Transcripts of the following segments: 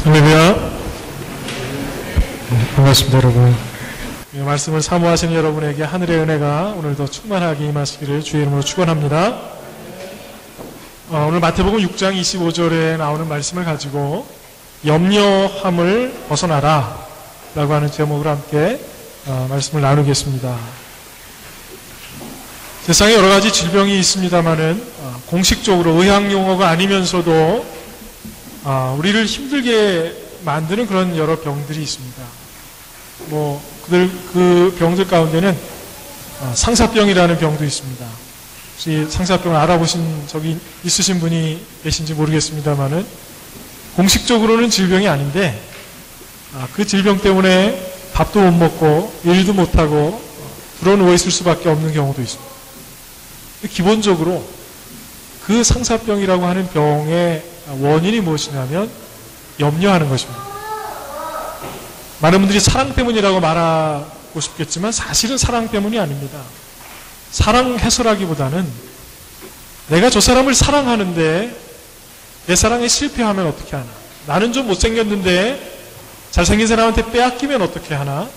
할렐루야. 반갑습니다, 여러분. 말씀을 사모하시는 여러분에게 하늘의 은혜가 오늘도 충만하게 임하시기를 주의 이름으로 축원합니다. 오늘 마태복음 6장 25절에 나오는 말씀을 가지고 염려함을 벗어나라 라고 하는 제목으로 함께 말씀을 나누겠습니다. 세상에 여러 가지 질병이 있습니다만은 공식적으로 의학 용어가 아니면서도 우리를 힘들게 만드는 그런 여러 병들이 있습니다. 그 병들 가운데는 상사병이라는 병도 있습니다. 혹시 상사병을 알아보신 적이 있으신 분이 계신지 모르겠습니다만은 공식적으로는 질병이 아닌데 그 질병 때문에 밥도 못 먹고 일도 못하고 불어 누워 있을 수밖에 없는 경우도 있습니다. 기본적으로 그 상사병이라고 하는 병의 원인이 무엇이냐면 염려하는 것입니다. 많은 분들이 사랑 때문이라고 말하고 싶겠지만 사실은 사랑 때문이 아닙니다. 사랑해서라기보다는 내가 저 사람을 사랑하는데 내 사랑에 실패하면 어떻게 하나? 나는 좀 못생겼는데 잘생긴 사람한테 빼앗기면 어떻게 하나?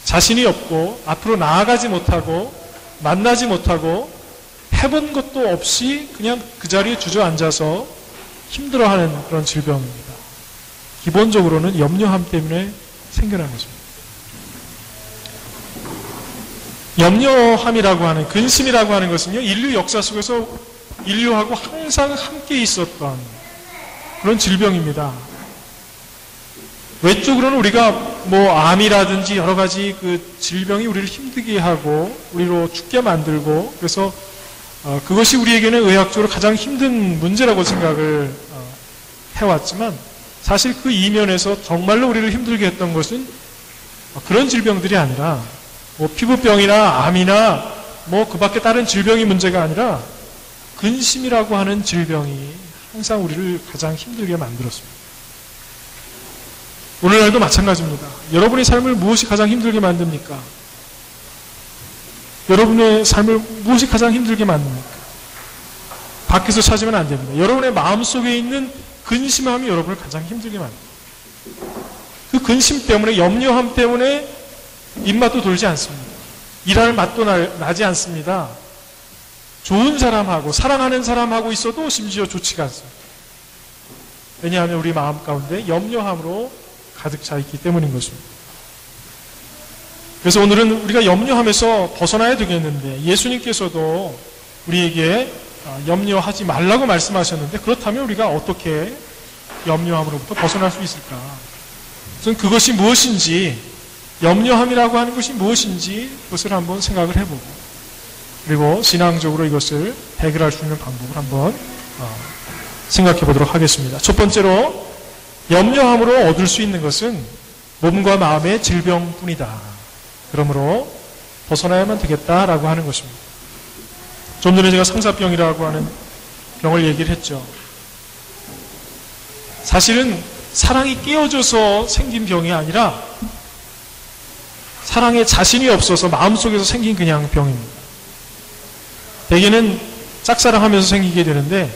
자신이 없고 앞으로 나아가지 못하고 만나지 못하고 해본 것도 없이 그냥 그 자리에 주저앉아서 힘들어하는 그런 질병입니다. 기본적으로는 염려함 때문에 생겨난 것입니다. 염려함이라고 하는, 근심이라고 하는 것은요, 인류 역사 속에서 인류하고 항상 함께 있었던 그런 질병입니다. 외적으로는 우리가 암이라든지 여러 가지 그 질병이 우리를 힘들게 하고 우리로 죽게 만들고 그래서 그것이 우리에게는 의학적으로 가장 힘든 문제라고 생각을 해왔지만 사실 그 이면에서 정말로 우리를 힘들게 했던 것은 그런 질병들이 아니라 피부병이나 암이나 그 밖에 다른 질병이 문제가 아니라 근심이라고 하는 질병이 항상 우리를 가장 힘들게 만들었습니다. 오늘날도 마찬가지입니다. 여러분의 삶을 무엇이 가장 힘들게 만듭니까? 여러분의 삶을 무엇이 가장 힘들게 만듭니까? 밖에서 찾으면 안 됩니다. 여러분의 마음속에 있는 근심함이 여러분을 가장 힘들게 만듭니다. 그 근심 때문에, 염려함 때문에 입맛도 돌지 않습니다. 일할 맛도 나지 않습니다. 좋은 사람하고 사랑하는 사람하고 있어도 심지어 좋지가 않습니다. 왜냐하면 우리 마음 가운데 염려함으로 가득 차 있기 때문인 것입니다. 그래서 오늘은 우리가 염려함에서 벗어나야 되겠는데 예수님께서도 우리에게 염려하지 말라고 말씀하셨는데 그렇다면 우리가 어떻게 염려함으로부터 벗어날 수 있을까? 우선 그것이 무엇인지, 염려함이라고 하는 것이 무엇인지 그것을 한번 생각을 해보고 그리고 신앙적으로 이것을 해결할 수 있는 방법을 한번 생각해 보도록 하겠습니다. 첫 번째로 염려함으로 얻을 수 있는 것은 몸과 마음의 질병뿐이다. 그러므로 벗어나야만 되겠다라고 하는 것입니다. 좀 전에 제가 상사병이라고 하는 병을 얘기를 했죠. 사실은 사랑이 깨어져서 생긴 병이 아니라 사랑에 자신이 없어서 마음속에서 생긴 그냥 병입니다. 대개는 짝사랑하면서 생기게 되는데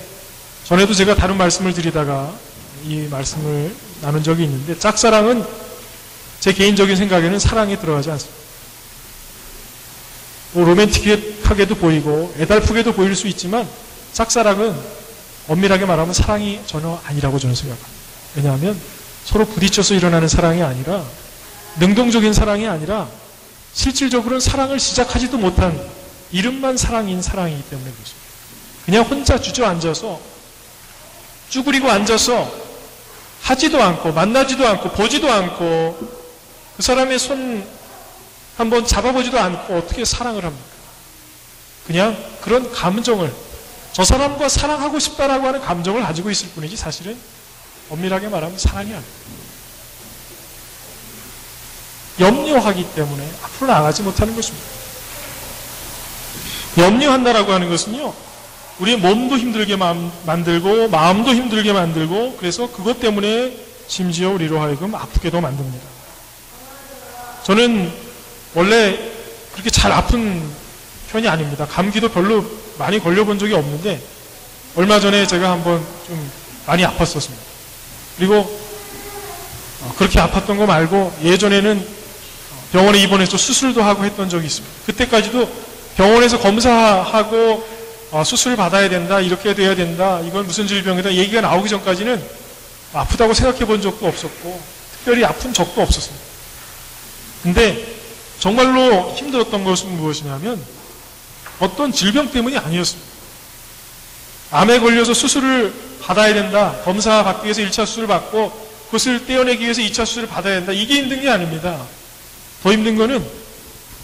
전에도 제가 다른 말씀을 드리다가 이 말씀을 나눈 적이 있는데 짝사랑은 제 개인적인 생각에는 사랑에 들어가지 않습니다. 로맨틱하게도 보이고 애달프게도 보일 수 있지만 짝사랑은 엄밀하게 말하면 사랑이 전혀 아니라고 저는 생각합니다. 왜냐하면 서로 부딪혀서 일어나는 사랑이 아니라 능동적인 사랑이 아니라 실질적으로는 사랑을 시작하지도 못한 이름만 사랑인 사랑이기 때문에 그렇습니다. 그냥 혼자 주저앉아서 쭈그리고 앉아서 하지도 않고 만나지도 않고 보지도 않고 그 사람의 손 한번 잡아보지도 않고 어떻게 사랑을 합니까? 그냥 그런 감정을, 저 사람과 사랑하고 싶다라고 하는 감정을 가지고 있을 뿐이지 사실은 엄밀하게 말하면 사랑이 아닙니다. 염려하기 때문에 앞으로 나가지 못하는 것입니다. 염려한다라고 하는 것은요, 우리의 몸도 힘들게 만들고 마음도 힘들게 만들고 그래서 그것 때문에 심지어 우리로 하여금 아프게도 만듭니다. 저는 원래 그렇게 잘 아픈 편이 아닙니다. 감기도 별로 많이 걸려본 적이 없는데 얼마 전에 제가 한번 좀 많이 아팠었습니다. 그리고 그렇게 아팠던 거 말고 예전에는 병원에 입원해서 수술도 하고 했던 적이 있습니다. 그때까지도 병원에서 검사하고 수술을 받아야 된다, 이렇게 돼야 된다, 이건 무슨 질병이다 얘기가 나오기 전까지는 아프다고 생각해 본 적도 없었고 특별히 아픈 적도 없었습니다. 근데 정말로 힘들었던 것은 무엇이냐면 어떤 질병 때문이 아니었습니다. 암에 걸려서 수술을 받아야 된다, 검사 받기 위해서 1차 수술을 받고 그것을 떼어내기 위해서 2차 수술을 받아야 된다, 이게 힘든 게 아닙니다. 더 힘든 거는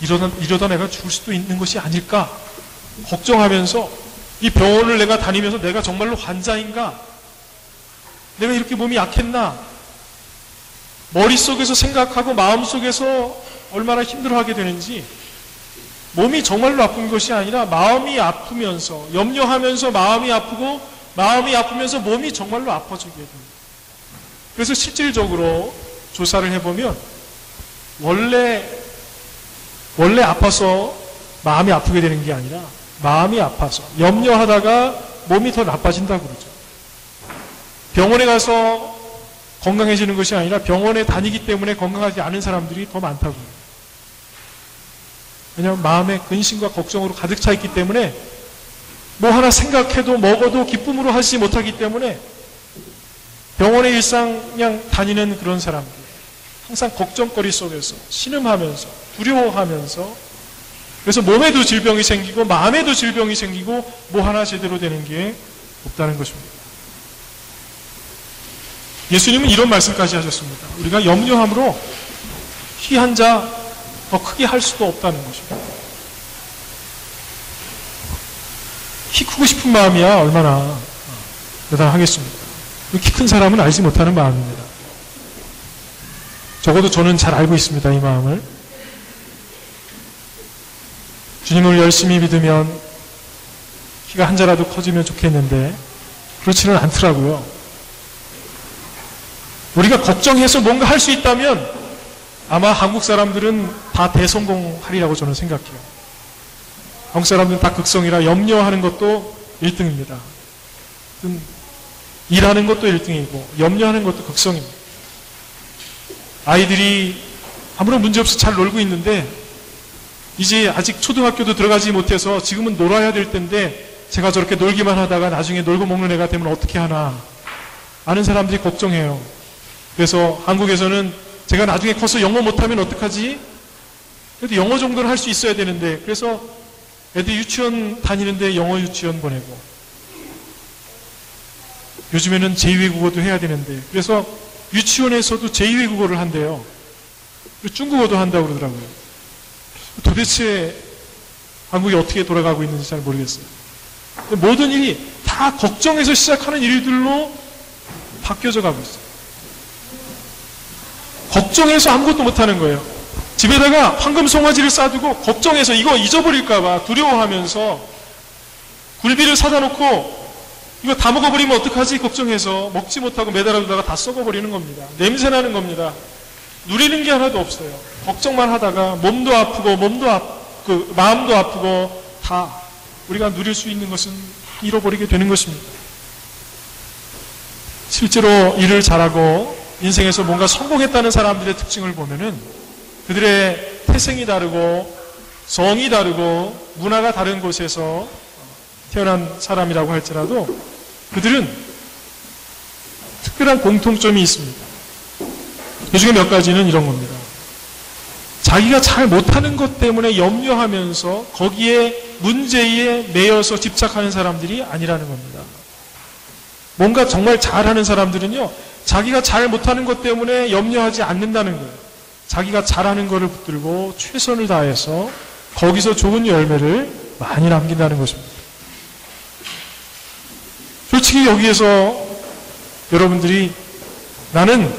이러다 내가 죽을 수도 있는 것이 아닐까 걱정하면서 이 병원을 내가 다니면서 내가 정말로 환자인가, 내가 이렇게 몸이 약했나, 머릿속에서 생각하고 마음속에서 얼마나 힘들어하게 되는지, 몸이 정말로 아픈 것이 아니라 마음이 아프면서 염려하면서 마음이 아프고 마음이 아프면서 몸이 정말로 아파지게 됩니다. 그래서 실질적으로 조사를 해보면 원래 아파서 마음이 아프게 되는 게 아니라 마음이 아파서 염려하다가 몸이 더 나빠진다고 그러죠. 병원에 가서 건강해지는 것이 아니라 병원에 다니기 때문에 건강하지 않은 사람들이 더 많다고 해요. 왜냐하면 마음에 근심과 걱정으로 가득 차 있기 때문에 뭐 하나 생각해도 먹어도 기쁨으로 하지 못하기 때문에 병원에 일상 그냥 다니는 그런 사람들, 항상 걱정거리 속에서 신음하면서 두려워하면서, 그래서 몸에도 질병이 생기고 마음에도 질병이 생기고 뭐 하나 제대로 되는 게 없다는 것입니다. 예수님은 이런 말씀까지 하셨습니다. 우리가 염려함으로 키 한 자 더 크게 할 수도 없다는 것입니다. 키 크고 싶은 마음이야 얼마나 대단하겠습니까? 키 큰 사람은 알지 못하는 마음입니다. 적어도 저는 잘 알고 있습니다, 이 마음을. 주님을 열심히 믿으면 키가 한 자라도 커지면 좋겠는데 그렇지는 않더라고요. 우리가 걱정해서 뭔가 할 수 있다면 아마 한국 사람들은 다 대성공하리라고 저는 생각해요. 한국 사람들은 다 극성이라 염려하는 것도 1등입니다. 일하는 것도 1등이고 염려하는 것도 극성입니다. 아이들이 아무런 문제 없이 잘 놀고 있는데 이제 아직 초등학교도 들어가지 못해서 지금은 놀아야 될 텐데 제가 저렇게 놀기만 하다가 나중에 놀고 먹는 애가 되면 어떻게 하나 아는 사람들이 걱정해요. 그래서 한국에서는 제가 나중에 커서 영어 못하면 어떡하지? 그래도 영어 정도는 할 수 있어야 되는데, 그래서 애들 유치원 다니는데 영어 유치원 보내고, 요즘에는 제2외국어도 해야 되는데, 그래서 유치원에서도 제2외국어를 한대요. 그리고 중국어도 한다고 그러더라고요. 도대체 한국이 어떻게 돌아가고 있는지 잘 모르겠어요. 모든 일이 다 걱정해서 시작하는 일들로 바뀌어져 가고 있어요. 걱정해서 아무것도 못하는 거예요. 집에다가 황금 송아지를 싸두고 걱정해서 이거 잊어버릴까봐 두려워하면서 굴비를 사다 놓고 이거 다 먹어버리면 어떡하지 걱정해서 먹지 못하고 매달아두다가 다 썩어버리는 겁니다. 냄새나는 겁니다. 누리는 게 하나도 없어요. 걱정만 하다가 몸도 아프고 마음도 아프고 다 우리가 누릴 수 있는 것은 잃어버리게 되는 것입니다. 실제로 일을 잘하고 인생에서 뭔가 성공했다는 사람들의 특징을 보면은 그들의 태생이 다르고 성이 다르고 문화가 다른 곳에서 태어난 사람이라고 할지라도 그들은 특별한 공통점이 있습니다. 그 중에 몇 가지는 이런 겁니다. 자기가 잘 못하는 것 때문에 염려하면서 거기에 문제에 매여서 집착하는 사람들이 아니라는 겁니다. 뭔가 정말 잘하는 사람들은요, 자기가 잘 못하는 것 때문에 염려하지 않는다는 거예요. 자기가 잘하는 것을 붙들고 최선을 다해서 거기서 좋은 열매를 많이 남긴다는 것입니다. 솔직히 여기에서 여러분들이 나는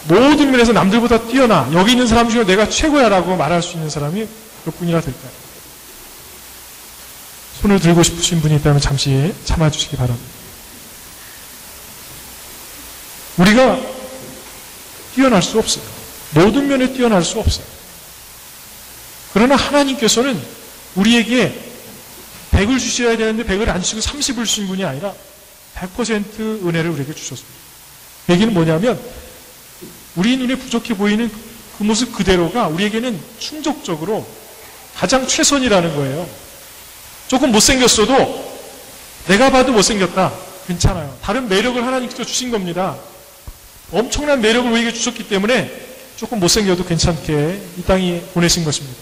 모든 면에서 남들보다 뛰어나, 여기 있는 사람 중에 내가 최고야 라고 말할 수 있는 사람이 몇 분이나 될까요? 손을 들고 싶으신 분이 있다면 잠시 참아주시기 바랍니다. 우리가 뛰어날 수 없어요. 모든 면에 뛰어날 수 없어요. 그러나 하나님께서는 우리에게 100을 주셔야 되는데 100을 안 주시고 30을 주신 분이 아니라 100% 은혜를 우리에게 주셨습니다. 그 얘기는 뭐냐면 우리 눈에 부족해 보이는 그 모습 그대로가 우리에게는 충족적으로 가장 최선이라는 거예요. 조금 못생겼어도 내가 봐도 못생겼다. 괜찮아요. 다른 매력을 하나님께서 주신 겁니다. 엄청난 매력을 우리에게 주셨기 때문에 조금 못생겨도 괜찮게 이 땅에 보내신 것입니다.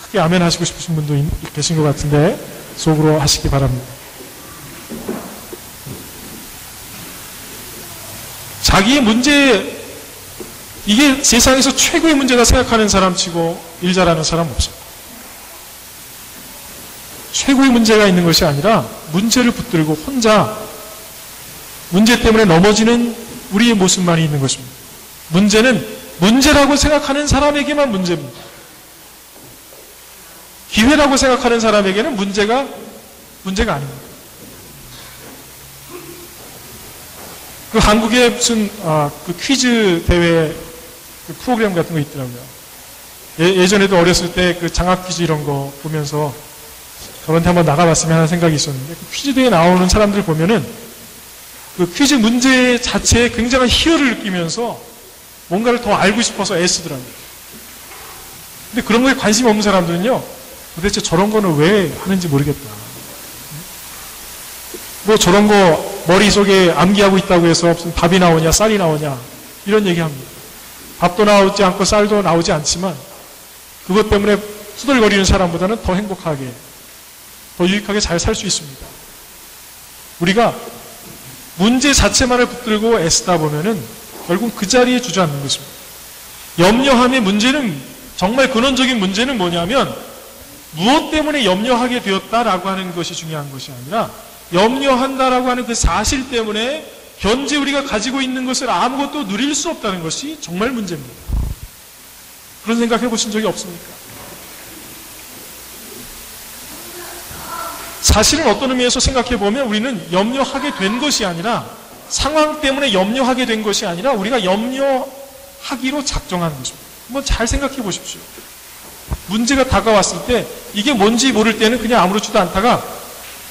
크게 아멘 하시고 싶으신 분도 계신 것 같은데 속으로 하시기 바랍니다. 자기의 문제, 이게 세상에서 최고의 문제다 생각하는 사람 치고 일 잘하는 사람 없습니다. 최고의 문제가 있는 것이 아니라 문제를 붙들고 혼자 문제 때문에 넘어지는 우리의 모습만이 있는 것입니다. 문제는 문제라고 생각하는 사람에게만 문제입니다. 기회라고 생각하는 사람에게는 문제가 아닙니다. 그 한국에 무슨 그 퀴즈 대회 그 프로그램 같은 거 있더라고요. 예전에도 어렸을 때 그 장학 퀴즈 이런 거 보면서 저런데 한번 나가봤으면 하는 생각이 있었는데 그 퀴즈 대회에 나오는 사람들 보면은 그 퀴즈 문제 자체에 굉장한 희열을 느끼면서 뭔가를 더 알고 싶어서 애쓰더라고요. 근데 그런 거에 관심 없는 사람들은요, 도대체 저런 거는 왜 하는지 모르겠다. 뭐 저런 거 머릿속에 암기하고 있다고 해서 무슨 밥이 나오냐, 쌀이 나오냐, 이런 얘기 합니다. 밥도 나오지 않고 쌀도 나오지 않지만 그것 때문에 투덜거리는 사람보다는 더 행복하게, 더 유익하게 잘 살 수 있습니다. 우리가 문제 자체만을 붙들고 애쓰다 보면은 결국 그 자리에 주저앉는 것입니다. 염려함의 문제는, 정말 근원적인 문제는 뭐냐면 무엇 때문에 염려하게 되었다라고 하는 것이 중요한 것이 아니라 염려한다라고 하는 그 사실 때문에 현재 우리가 가지고 있는 것을 아무것도 누릴 수 없다는 것이 정말 문제입니다. 그런 생각 해보신 적이 없습니까? 사실은 어떤 의미에서 생각해보면 우리는 염려하게 된 것이 아니라 상황 때문에 염려하게 된 것이 아니라 우리가 염려하기로 작정한 것입니다. 한번 잘 생각해 보십시오. 문제가 다가왔을 때 이게 뭔지 모를 때는 그냥 아무렇지도 않다가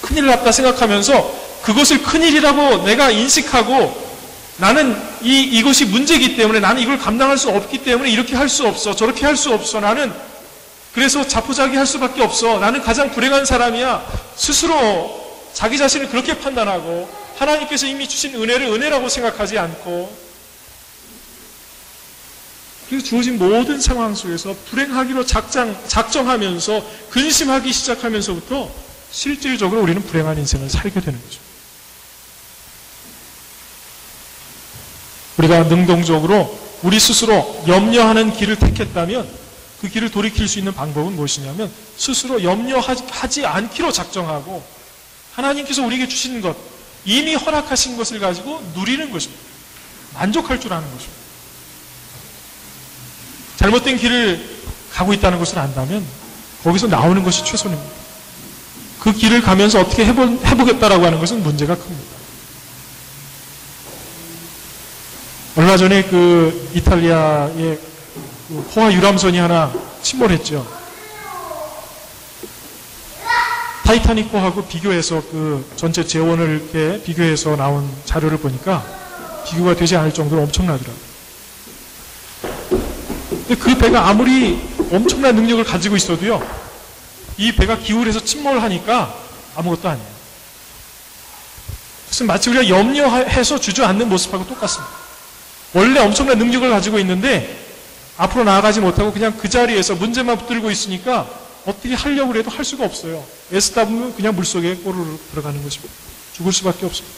큰일 났다 생각하면서 그것을 큰일이라고 내가 인식하고 나는 이것이 문제이기 때문에 나는 이걸 감당할 수 없기 때문에 이렇게 할 수 없어, 저렇게 할 수 없어, 나는 그래서 자포자기할 수밖에 없어, 나는 가장 불행한 사람이야, 스스로 자기 자신을 그렇게 판단하고 하나님께서 이미 주신 은혜를 은혜라고 생각하지 않고 그래서 주어진 모든 상황 속에서 불행하기로 작정하면서 근심하기 시작하면서부터 실질적으로 우리는 불행한 인생을 살게 되는 거죠. 우리가 능동적으로 우리 스스로 염려하는 길을 택했다면 그 길을 돌이킬 수 있는 방법은 무엇이냐면 스스로 염려하지 않기로 작정하고 하나님께서 우리에게 주신 것, 이미 허락하신 것을 가지고 누리는 것입니다. 만족할 줄 아는 것입니다. 잘못된 길을 가고 있다는 것을 안다면 거기서 나오는 것이 최선입니다. 그 길을 가면서 어떻게 해보겠다라고 하는 것은 문제가 큽니다. 얼마 전에 그 이탈리아의 포화 유람선이 하나 침몰했죠. 타이타닉호하고 비교해서 그 전체 재원을 이렇게 비교해서 나온 자료를 보니까 비교가 되지 않을 정도로 엄청나더라고요. 근데 그 배가 아무리 엄청난 능력을 가지고 있어도요, 이 배가 기울에서 침몰하니까 아무것도 아니에요. 그래서 마치 우리가 염려해서 주저앉는 모습하고 똑같습니다. 원래 엄청난 능력을 가지고 있는데 앞으로 나아가지 못하고 그냥 그 자리에서 문제만 붙들고 있으니까 어떻게 하려고 해도 할 수가 없어요. 애쓰다 보면 그냥 물속에 꼬르르 들어가는 것입니다. 죽을 수밖에 없습니다.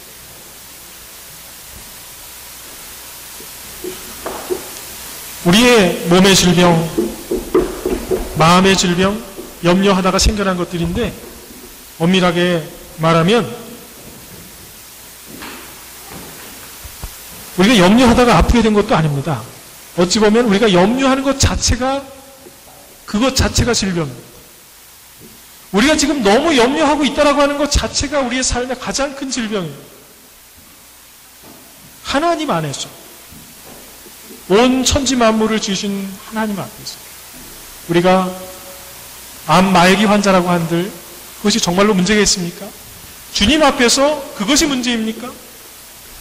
우리의 몸의 질병, 마음의 질병, 염려하다가 생겨난 것들인데 엄밀하게 말하면 우리가 염려하다가 아프게 된 것도 아닙니다. 어찌 보면 우리가 염려하는 것 자체가 그것 자체가 질병입니다. 우리가 지금 너무 염려하고 있다라고 하는 것 자체가 우리의 삶의 가장 큰 질병입니다. 하나님 안에서 온 천지 만물을 지으신 하나님 앞에서 우리가 암 말기 환자라고 한들 그것이 정말로 문제가 있습니까? 주님 앞에서 그것이 문제입니까?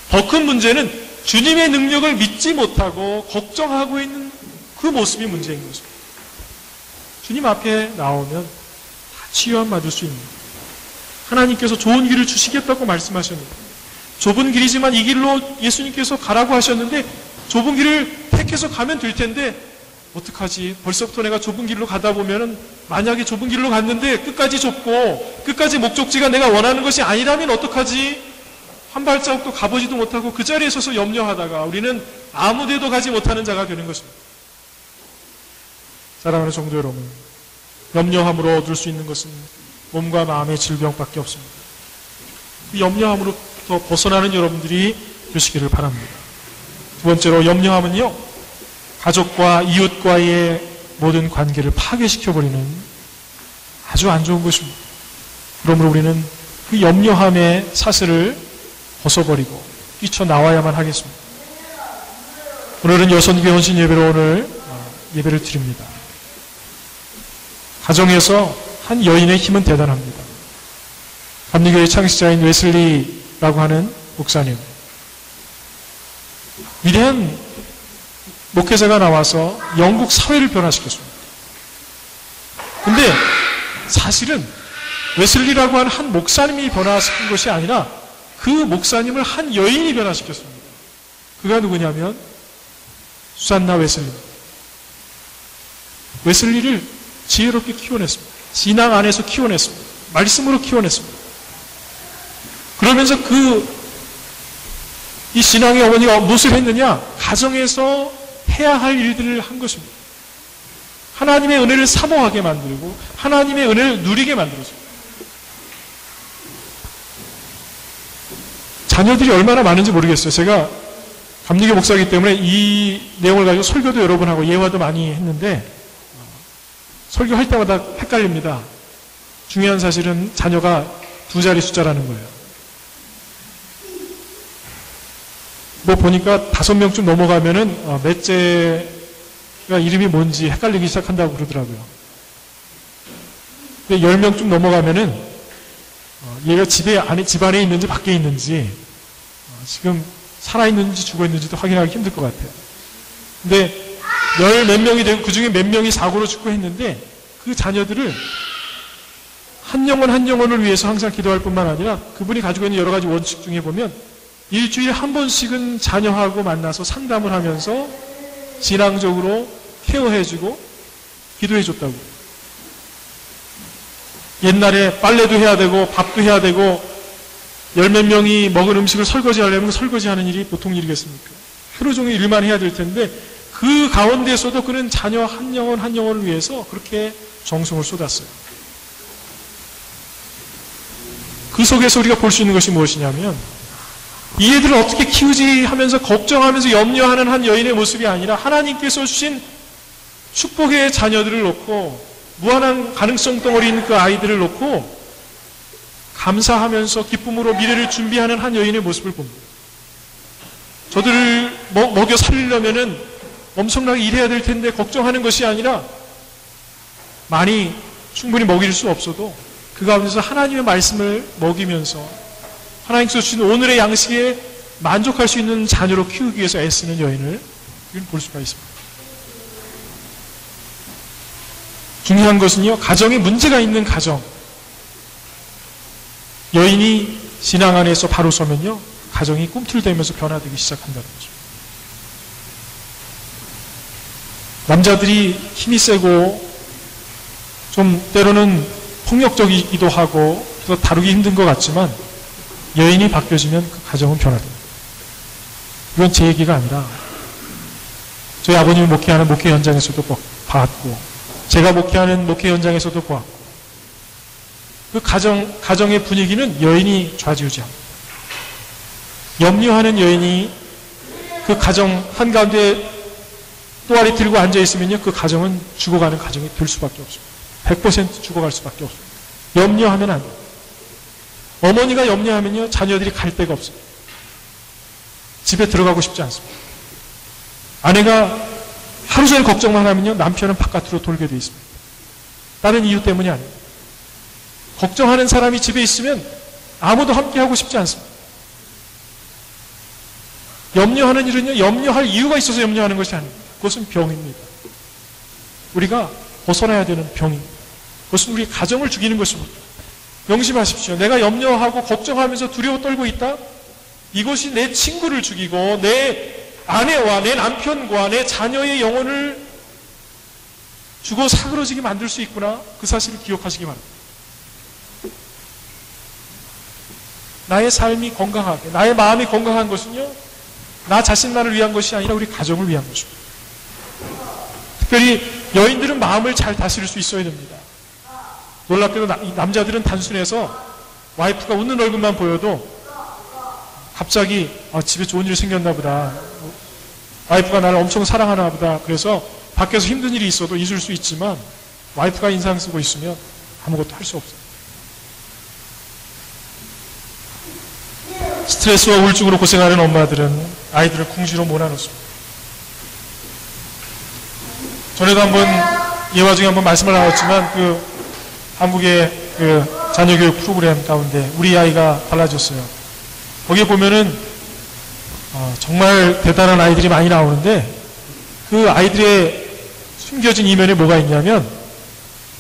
더 큰 문제는 주님의 능력을 믿지 못하고 걱정하고 있는 그 모습이 문제인 것입니다. 주님 앞에 나오면 다 치유함 받을 수 있는, 하나님께서 좋은 길을 주시겠다고 말씀하셨는데, 좁은 길이지만 이 길로 예수님께서 가라고 하셨는데 좁은 길을 택해서 가면 될 텐데 어떡하지? 벌써부터 내가 좁은 길로 가다 보면은, 만약에 좁은 길로 갔는데 끝까지 좁고 끝까지 목적지가 내가 원하는 것이 아니라면 어떡하지? 한 발자국도 가보지도 못하고 그 자리에 서서 염려하다가 우리는 아무 데도 가지 못하는 자가 되는 것입니다. 사랑하는 성도 여러분, 염려함으로 얻을 수 있는 것은 몸과 마음의 질병밖에 없습니다. 이 염려함으로부터 벗어나는 여러분들이 되시기를 바랍니다. 두 번째로, 염려함은요, 가족과 이웃과의 모든 관계를 파괴시켜버리는 아주 안 좋은 것입니다. 그러므로 우리는 그 염려함의 사슬을 벗어버리고 뛰쳐나와야만 하겠습니다. 오늘은 여선교회 헌신 예배로 오늘 예배를 드립니다. 가정에서 한 여인의 힘은 대단합니다. 감리교회 창시자인 웨슬리라고 하는 목사님, 위대한 목회자가 나와서 영국 사회를 변화시켰습니다. 근데 사실은 웨슬리라고 하는 한 목사님이 변화시킨 것이 아니라 그 목사님을 한 여인이 변화시켰습니다. 그가 누구냐면 수산나 웨슬리입니다. 웨슬리를 지혜롭게 키워냈습니다. 신앙 안에서 키워냈습니다. 말씀으로 키워냈습니다. 그러면서 이 신앙의 어머니가 무엇을 했느냐? 가정에서 해야 할 일들을 한 것입니다. 하나님의 은혜를 사모하게 만들고 하나님의 은혜를 누리게 만들었습니다. 자녀들이 얼마나 많은지 모르겠어요. 제가 감리교 목사이기 때문에 이 내용을 가지고 설교도 여러 번 하고 예화도 많이 했는데 설교할 때마다 헷갈립니다. 중요한 사실은 자녀가 2자리 숫자라는 거예요. 뭐 보니까 5명쯤 넘어가면은 몇째가 이름이 뭔지 헷갈리기 시작한다고 그러더라고요. 근데 10명쯤 넘어가면은 얘가 집안에 있는지 밖에 있는지 지금 살아있는지 죽어있는지도 확인하기 힘들 것 같아요. 근데 10몇 명이 되고 그 중에 몇 명이 사고로 죽고 했는데 그 자녀들을 한 영혼 한 영혼을 위해서 항상 기도할 뿐만 아니라 그분이 가지고 있는 여러 가지 원칙 중에 보면 일주일에 한 번씩은 자녀하고 만나서 상담을 하면서 신앙적으로 케어해주고 기도해줬다고. 옛날에 빨래도 해야 되고 밥도 해야 되고 10몇 명이 먹은 음식을 설거지하려면 설거지하는 일이 보통 일이겠습니까? 하루 종일 일만 해야 될 텐데 그 가운데서도 그는 자녀 한 영혼 한 영혼을 위해서 그렇게 정성을 쏟았어요. 그 속에서 우리가 볼 수 있는 것이 무엇이냐면 이 애들을 어떻게 키우지 하면서 걱정하면서 염려하는 한 여인의 모습이 아니라 하나님께서 주신 축복의 자녀들을 놓고 무한한 가능성 덩어리 있는 그 아이들을 놓고 감사하면서 기쁨으로 미래를 준비하는 한 여인의 모습을 봅니다. 저들을 먹여 살리려면은 엄청나게 일해야 될 텐데 걱정하는 것이 아니라 많이 충분히 먹일 수 없어도 그 가운데서 하나님의 말씀을 먹이면서 하나님께서 주신 오늘의 양식에 만족할 수 있는 자녀로 키우기 위해서 애쓰는 여인을 볼 수가 있습니다. 중요한 것은요, 가정에 문제가 있는 가정. 여인이 신앙 안에서 바로 서면요, 가정이 꿈틀대면서 변화되기 시작한다는 거죠. 남자들이 힘이 세고 좀 때로는 폭력적이기도 하고 그래서 다루기 힘든 것 같지만 여인이 바뀌어지면 그 가정은 변화됩니다. 이건 제 얘기가 아니라 저희 아버님이 목회하는 목회 현장에서도 봤고 제가 목회하는 목회 현장에서도 보았고 그 가정의 분위기는 여인이 좌지우지합니다. 염려하는 여인이 그 가정 한가운데 또아리 들고 앉아있으면요, 그 가정은 죽어가는 가정이 될 수밖에 없습니다. 100% 죽어갈 수밖에 없습니다. 염려하면 안 돼요. 어머니가 염려하면요, 자녀들이 갈 데가 없습니다. 집에 들어가고 싶지 않습니다. 아내가 하루 종일 걱정만 하면요, 남편은 바깥으로 돌게 되어 있습니다. 다른 이유 때문이 아니에요. 걱정하는 사람이 집에 있으면 아무도 함께 하고 싶지 않습니다. 염려하는 일은요, 염려할 이유가 있어서 염려하는 것이 아닙니다. 그것은 병입니다. 우리가 벗어나야 되는 병입니다. 그것은 우리 가정을 죽이는 것입니다. 명심하십시오. 내가 염려하고 걱정하면서 두려워 떨고 있다? 이것이 내 친구를 죽이고 내 아내와 내 남편과 내 자녀의 영혼을 죽어 사그러지게 만들 수 있구나. 그 사실을 기억하시기 바랍니다. 나의 삶이 건강하게, 나의 마음이 건강한 것은요, 나 자신만을 위한 것이 아니라 우리 가정을 위한 것입니다. 특별히 여인들은 마음을 잘 다스릴 수 있어야 됩니다. 놀랍게도 남자들은 단순해서 와이프가 웃는 얼굴만 보여도 갑자기 집에 좋은 일이 생겼나 보다. 와이프가 나를 엄청 사랑하나 보다. 그래서 밖에서 힘든 일이 있어도 잊을 수 있지만 와이프가 인상 쓰고 있으면 아무것도 할 수 없어요. 스트레스와 우울증으로 고생하는 엄마들은 아이들을 궁지로 몰아넣습니다. 전에도 한번 예화 중에 한번 말씀을 나눴지만 한국의 자녀교육 프로그램 가운데 우리 아이가 달라졌어요. 거기에 보면은 정말 대단한 아이들이 많이 나오는데 그 아이들의 숨겨진 이면에 뭐가 있냐면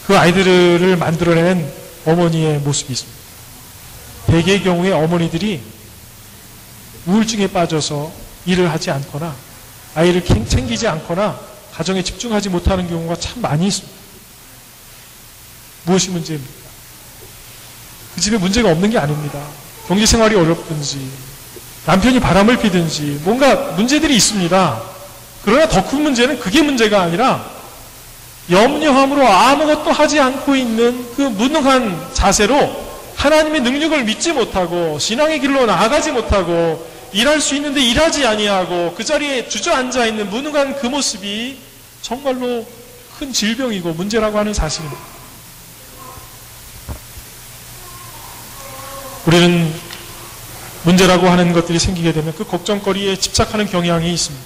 그 아이들을 만들어낸 어머니의 모습이 있습니다. 대개의 경우에 어머니들이 우울증에 빠져서 일을 하지 않거나 아이를 챙기지 않거나 가정에 집중하지 못하는 경우가 참 많이 있습니다. 무엇이 문제입니까? 그 집에 문제가 없는 게 아닙니다. 경제생활이 어렵든지 남편이 바람을 피든지 뭔가 문제들이 있습니다. 그러나 더 큰 문제는 그게 문제가 아니라 염려함으로 아무것도 하지 않고 있는 그 무능한 자세로 하나님의 능력을 믿지 못하고 신앙의 길로 나아가지 못하고 일할 수 있는데 일하지 아니하고 그 자리에 주저앉아 있는 무능한 그 모습이 정말로 큰 질병이고 문제라고 하는 사실입니다. 우리는 문제라고 하는 것들이 생기게 되면 그 걱정거리에 집착하는 경향이 있습니다.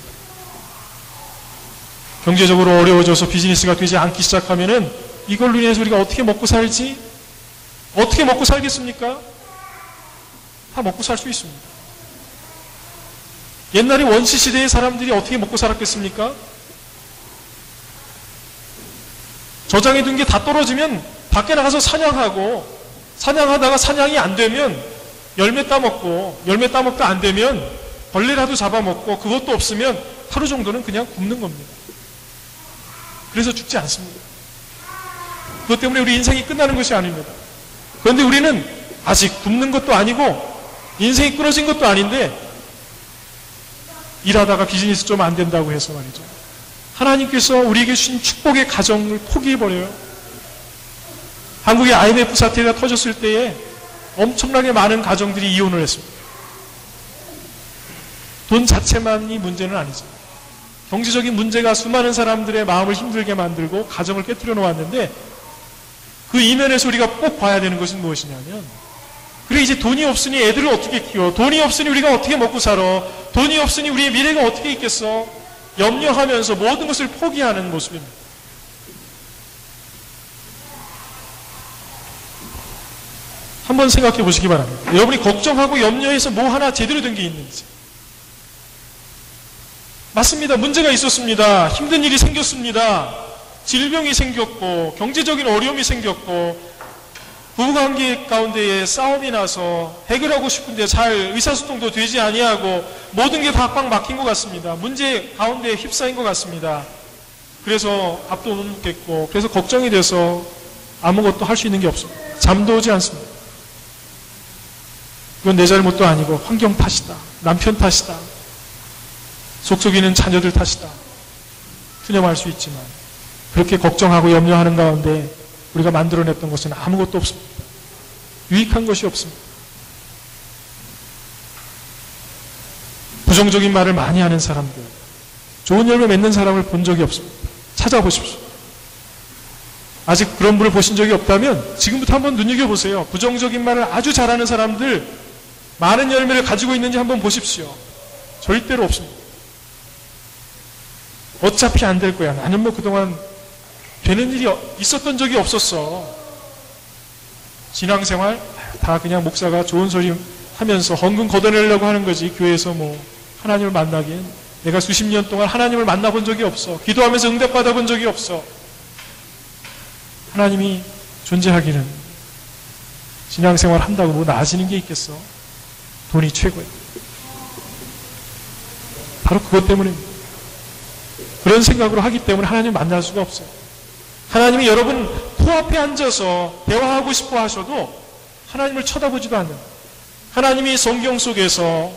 경제적으로 어려워져서 비즈니스가 되지 않기 시작하면은 이걸로 인해서 우리가 어떻게 먹고 살지? 어떻게 먹고 살겠습니까? 다 먹고 살 수 있습니다. 옛날에 원시시대의 사람들이 어떻게 먹고 살았겠습니까? 저장해 둔 게 다 떨어지면 밖에 나가서 사냥하고 사냥하다가 사냥이 안 되면 열매 따먹고 열매 따먹다 안 되면 벌레라도 잡아먹고 그것도 없으면 하루 정도는 그냥 굶는 겁니다. 그래서 죽지 않습니다. 그것 때문에 우리 인생이 끝나는 것이 아닙니다. 그런데 우리는 아직 굶는 것도 아니고 인생이 끊어진 것도 아닌데 일하다가 비즈니스 좀 안 된다고 해서 말이죠. 하나님께서 우리에게 주신 축복의 가정을 포기해버려요. 한국의 IMF 사태가 터졌을 때에 엄청나게 많은 가정들이 이혼을 했습니다. 돈 자체만이 문제는 아니죠. 경제적인 문제가 수많은 사람들의 마음을 힘들게 만들고 가정을 깨뜨려 놓았는데 그 이면에서 우리가 꼭 봐야 되는 것은 무엇이냐면 그래 이제 돈이 없으니 애들을 어떻게 키워? 돈이 없으니 우리가 어떻게 먹고 살아? 돈이 없으니 우리의 미래가 어떻게 있겠어? 염려하면서 모든 것을 포기하는 모습입니다. 한번 생각해 보시기 바랍니다. 여러분이 걱정하고 염려해서 뭐 하나 제대로 된 게 있는지. 맞습니다. 문제가 있었습니다. 힘든 일이 생겼습니다. 질병이 생겼고 경제적인 어려움이 생겼고 부부관계 가운데에 싸움이 나서 해결하고 싶은데 잘 의사소통도 되지 아니하고 모든 게 박박 막힌 것 같습니다. 문제 가운데 휩싸인 것 같습니다. 그래서 밥도 못 먹겠고 그래서 걱정이 돼서 아무것도 할 수 있는 게 없습니다. 잠도 오지 않습니다. 이건 내 잘못도 아니고 환경 탓이다. 남편 탓이다. 속속이는 자녀들 탓이다. 투념할 수 있지만 그렇게 걱정하고 염려하는 가운데 우리가 만들어냈던 것은 아무것도 없습니다. 유익한 것이 없습니다. 부정적인 말을 많이 하는 사람들, 좋은 열매 맺는 사람을 본 적이 없습니다. 찾아보십시오. 아직 그런 분을 보신 적이 없다면 지금부터 한번 눈여겨보세요. 부정적인 말을 아주 잘하는 사람들 많은 열매를 가지고 있는지 한번 보십시오. 절대로 없습니다. 어차피 안 될 거야. 나는 뭐 그동안 되는 일이 있었던 적이 없었어. 신앙생활 다 그냥 목사가 좋은 소리 하면서 헌금 걷어내려고 하는 거지. 교회에서 뭐 하나님을 만나기엔 내가 수십 년 동안 하나님을 만나본 적이 없어. 기도하면서 응답받아 본 적이 없어. 하나님이 존재하기는 신앙생활 한다고 뭐 나아지는 게 있겠어. 돈이 최고야. 바로 그것 때문입니다. 그런 생각으로 하기 때문에 하나님을 만날 수가 없어요. 하나님이 여러분 코앞에 앉아서 대화하고 싶어 하셔도 하나님을 쳐다보지도 않는, 하나님이 성경 속에서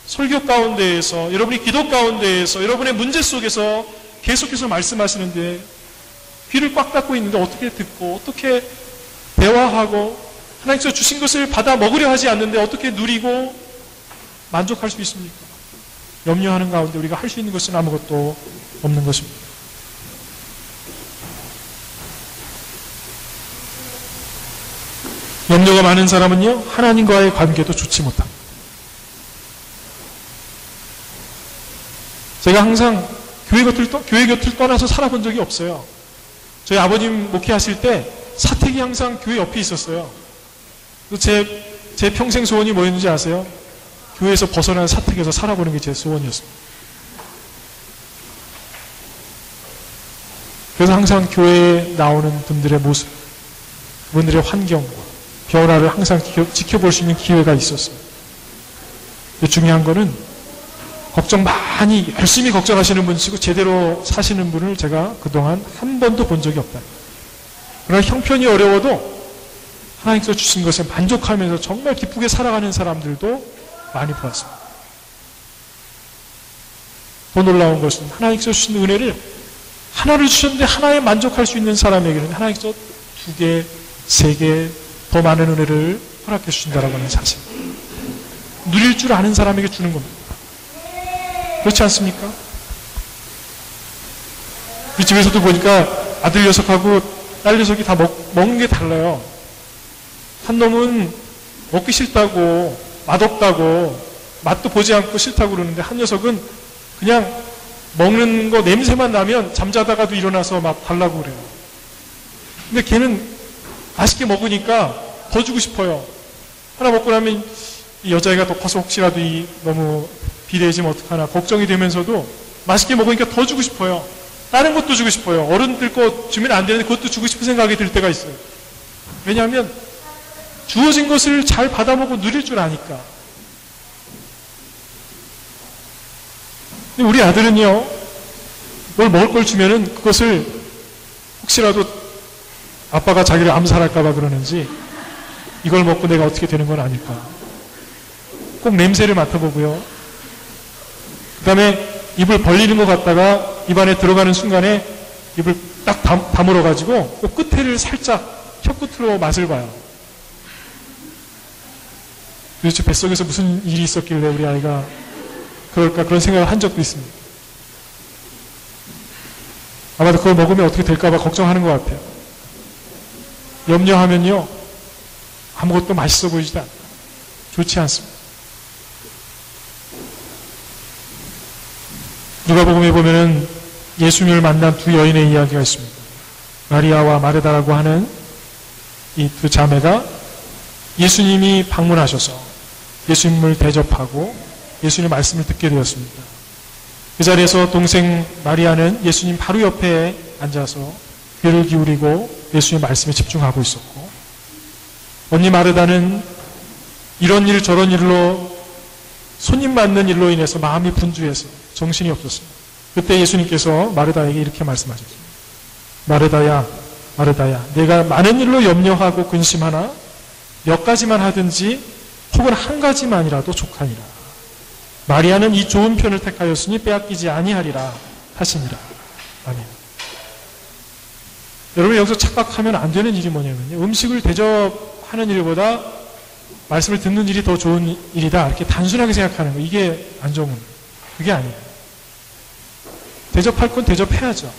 설교 가운데에서 여러분이 기도 가운데에서 여러분의 문제 속에서 계속해서 말씀하시는데 귀를 꽉 닫고 있는데 어떻게 듣고 어떻게 대화하고 하나님께서 주신 것을 받아 먹으려 하지 않는데 어떻게 누리고 만족할 수 있습니까? 염려하는 가운데 우리가 할 수 있는 것은 아무것도 없는 것입니다. 염려가 많은 사람은요, 하나님과의 관계도 좋지 못합니다. 제가 항상 교회 곁을 떠나서 살아본 적이 없어요. 저희 아버님 목회하실 때 사택이 항상 교회 옆에 있었어요. 제 평생 소원이 뭐였는지 아세요? 교회에서 벗어난 사택에서 살아보는 게 제 소원이었습니다. 그래서 항상 교회에 나오는 분들의 모습, 그분들의 환경과 변화를 항상 지켜볼 수 있는 기회가 있었어요. 근데 중요한 거는 걱정 많이 열심히 걱정하시는 분이시고 제대로 사시는 분을 제가 그동안 한 번도 본 적이 없다. 그러나 형편이 어려워도 하나님께서 주신 것에 만족하면서 정말 기쁘게 살아가는 사람들도 많이 보았습니다. 더 놀라운 것은 하나님께서 주신 은혜를 하나를 주셨는데 하나에 만족할 수 있는 사람에게는 하나님께서 2개, 3개 더 많은 은혜를 허락해 주신다라고 하는 사실. 누릴 줄 아는 사람에게 주는 겁니다. 그렇지 않습니까? 우리 집에서도 보니까 아들 녀석하고 딸 녀석이 다 먹는 게 달라요. 한 놈은 먹기 싫다고, 맛없다고, 맛도 보지 않고 싫다고 그러는데 한 녀석은 그냥 먹는 거 냄새만 나면 잠자다가도 일어나서 막 달라고 그래요. 근데 걔는 맛있게 먹으니까 더 주고 싶어요. 하나 먹고 나면 이 여자애가 또 커서 혹시라도 너무 비대해지면 어떡하나 걱정이 되면서도 맛있게 먹으니까 더 주고 싶어요. 다른 것도 주고 싶어요. 어른들 거 주면 안 되는데 그것도 주고 싶은 생각이 들 때가 있어요. 왜냐하면 주어진 것을 잘 받아먹고 누릴 줄 아니까. 근데 우리 아들은요, 뭘 먹을 걸 주면은 그것을 혹시라도 아빠가 자기를 암살할까봐 그러는지 이걸 먹고 내가 어떻게 되는 건 아닐까. 꼭 냄새를 맡아보고요. 그 다음에 입을 벌리는 것 같다가 입안에 들어가는 순간에 입을 딱 다물어가지고 그 끝에를 살짝 혀끝으로 맛을 봐요. 도대체 뱃속에서 무슨 일이 있었길래 우리 아이가 그럴까 그런 생각을 한 적도 있습니다. 아마도 그걸 먹으면 어떻게 될까봐 걱정하는 것 같아요. 염려하면요 아무것도 맛있어 보이지도 않아요. 좋지 않습니다. 누가복음에 보면은 예수님을 만난 2 여인의 이야기가 있습니다. 마리아와 마르다라고 하는 이 2 자매가 예수님이 방문하셔서 예수님을 대접하고 예수님의 말씀을 듣게 되었습니다. 그 자리에서 동생 마리아는 예수님 바로 옆에 앉아서 귀를 기울이고 예수님의 말씀에 집중하고 있었고, 언니 마르다는 이런 일 저런 일로 손님 맞는 일로 인해서 마음이 분주해서 정신이 없었습니다. 그때 예수님께서 마르다에게 이렇게 말씀하셨습니다. 마르다야, 마르다야, 내가 많은 일로 염려하고 근심하나 몇 가지만 하든지 혹은 한 가지만이라도 족하니라. 마리아는 이 좋은 편을 택하였으니 빼앗기지 아니하리라 하시니라. 아멘. 여러분 여기서 착각하면 안 되는 일이 뭐냐면요, 음식을 대접하는 일보다 말씀을 듣는 일이 더 좋은 일이다 이렇게 단순하게 생각하는 거, 이게 안 좋은 겁니다. 그게 아니에요. 대접할 건 대접해야죠.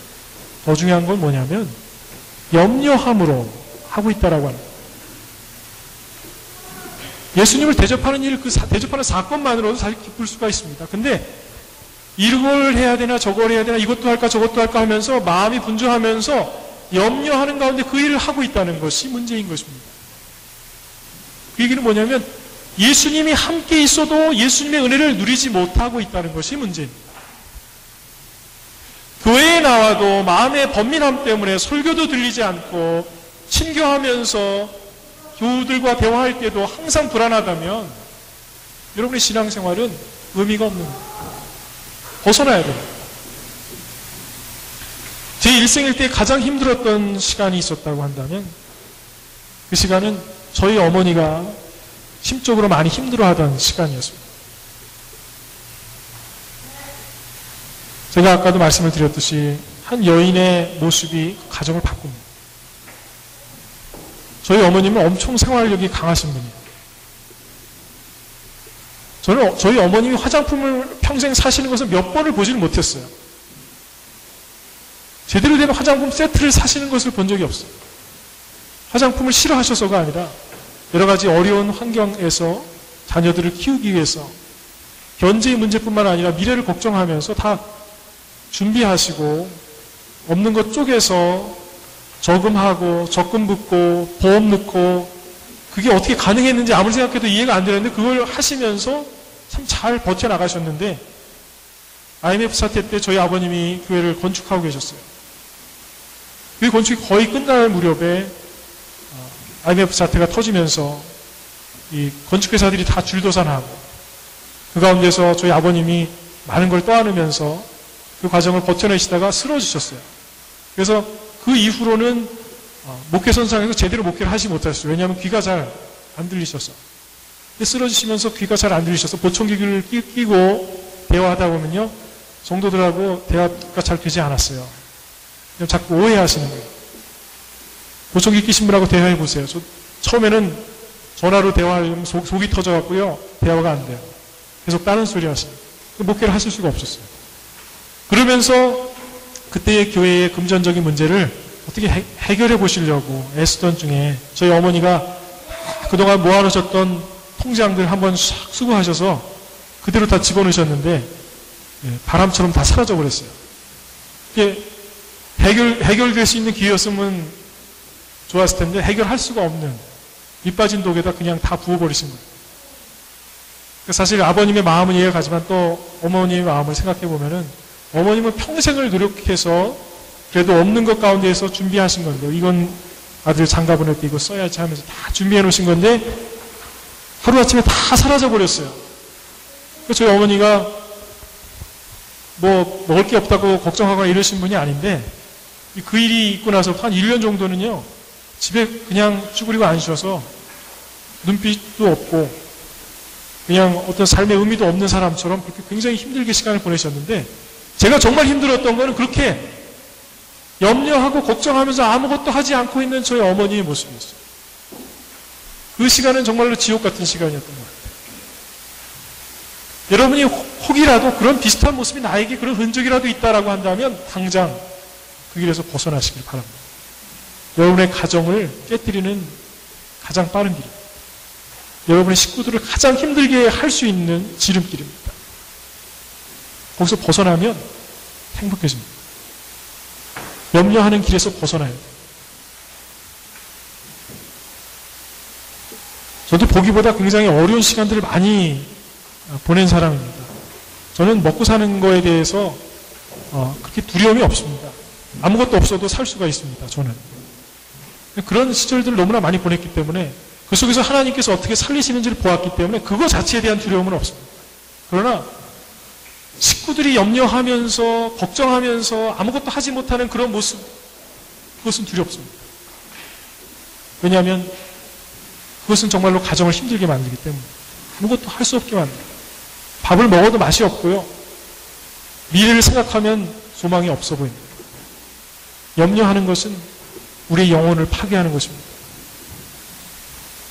더 중요한 건 뭐냐면 염려함으로 하고 있다라고 하는 거예요. 예수님을 대접하는 일, 그 대접하는 사건만으로도 사실 기쁠 수가 있습니다. 근데 이걸 해야 되나 저걸 해야 되나 이것도 할까 저것도 할까 하면서 마음이 분주하면서 염려하는 가운데 그 일을 하고 있다는 것이 문제인 것입니다. 그 얘기는 뭐냐면 예수님이 함께 있어도 예수님의 은혜를 누리지 못하고 있다는 것이 문제입니다. 교회에 나와도 마음의 번민함 때문에 설교도 들리지 않고 친교하면서 교우들과 대화할 때도 항상 불안하다면 여러분의 신앙생활은 의미가 없는 거예요. 벗어나야 돼요. 제 일생일 때 가장 힘들었던 시간이 있었다고 한다면 그 시간은 저희 어머니가 심적으로 많이 힘들어하던 시간이었습니다. 제가 아까도 말씀을 드렸듯이 한 여인의 모습이 가정을 바꿉니다. 저희 어머님은 엄청 생활력이 강하신 분이에요. 저는 저희 어머님이 화장품을 평생 사시는 것을 몇 번을 보지를 못했어요. 제대로 된 화장품 세트를 사시는 것을 본 적이 없어요. 화장품을 싫어하셔서가 아니라 여러 가지 어려운 환경에서 자녀들을 키우기 위해서 현재의 문제뿐만 아니라 미래를 걱정하면서 다 준비하시고 없는 것 쪼개서 저금하고 적금 붓고 보험 넣고 그게 어떻게 가능했는지 아무리 생각해도 이해가 안 되는데 그걸 하시면서 참 잘 버텨나가셨는데 IMF 사태 때 저희 아버님이 교회를 건축하고 계셨어요. 그 건축이 거의 끝날 무렵에 IMF 사태가 터지면서 이 건축회사들이 다 줄도산하고 그 가운데서 저희 아버님이 많은 걸 떠안으면서 그 과정을 버텨내시다가 쓰러지셨어요. 그래서 그 이후로는 목회선상에서 제대로 목회를 하지 못하셨어요. 왜냐하면 귀가 잘 안 들리셔서. 쓰러지시면서 귀가 잘 안 들리셔서 보청기를 끼고 대화하다 보면요. 성도들하고 대화가 잘 되지 않았어요. 자꾸 오해하시는 거예요. 보청기 끼신 분하고 대화해 보세요. 저 처음에는 전화로 대화하려면 속이 터져갖고요. 대화가 안 돼요. 계속 다른 소리 하시는 거예요. 목회를 하실 수가 없었어요. 그러면서 그때의 교회의 금전적인 문제를 어떻게 해결해 보시려고 애쓰던 중에 저희 어머니가 그동안 모아놓으셨던 통장들 한번 싹 수거하셔서 그대로 다 집어넣으셨는데 바람처럼 다 사라져 버렸어요. 이게 해결될 수 있는 기회였으면 좋았을 텐데 해결할 수가 없는 밑 빠진 독에다 그냥 다 부어버리신 거예요. 사실 아버님의 마음은 이해가 가지만 또 어머니의 마음을 생각해 보면은 어머님은 평생을 노력해서 그래도 없는 것 가운데에서 준비하신 건데 이건 아들 장가 보낼 때 이거 써야지 하면서 다 준비해 놓으신 건데 하루아침에 다 사라져 버렸어요. 그래서 저희 어머니가 뭐 먹을 게 없다고 걱정하거나 이러신 분이 아닌데 그 일이 있고 나서 한 1년 정도는요 집에 그냥 쭈그리고 앉으셔서 눈빛도 없고 그냥 어떤 삶의 의미도 없는 사람처럼 그렇게 굉장히 힘들게 시간을 보내셨는데 제가 정말 힘들었던 거는 그렇게 염려하고 걱정하면서 아무것도 하지 않고 있는 저희 어머니의 모습이었어요. 그 시간은 정말로 지옥 같은 시간이었던 것 같아요. 여러분이 혹이라도 그런 비슷한 모습이 나에게 그런 흔적이라도 있다라고 한다면 당장 그 길에서 벗어나시길 바랍니다. 여러분의 가정을 깨뜨리는 가장 빠른 길입니다. 여러분의 식구들을 가장 힘들게 할 수 있는 지름길입니다. 거기서 벗어나면 행복해집니다. 염려하는 길에서 벗어나야 돼요. 저도 보기보다 굉장히 어려운 시간들을 많이 보낸 사람입니다. 저는 먹고 사는 거에 대해서 그렇게 두려움이 없습니다. 아무것도 없어도 살 수가 있습니다. 저는. 그런 시절들을 너무나 많이 보냈기 때문에 그 속에서 하나님께서 어떻게 살리시는지를 보았기 때문에 그거 자체에 대한 두려움은 없습니다. 그러나 식구들이 염려하면서 걱정하면서 아무것도 하지 못하는 그런 모습 그것은 두렵습니다. 왜냐하면 그것은 정말로 가정을 힘들게 만들기 때문에 아무것도 할 수 없게 만듭니다. 밥을 먹어도 맛이 없고요. 미래를 생각하면 소망이 없어 보입니다. 염려하는 것은 우리의 영혼을 파괴하는 것입니다.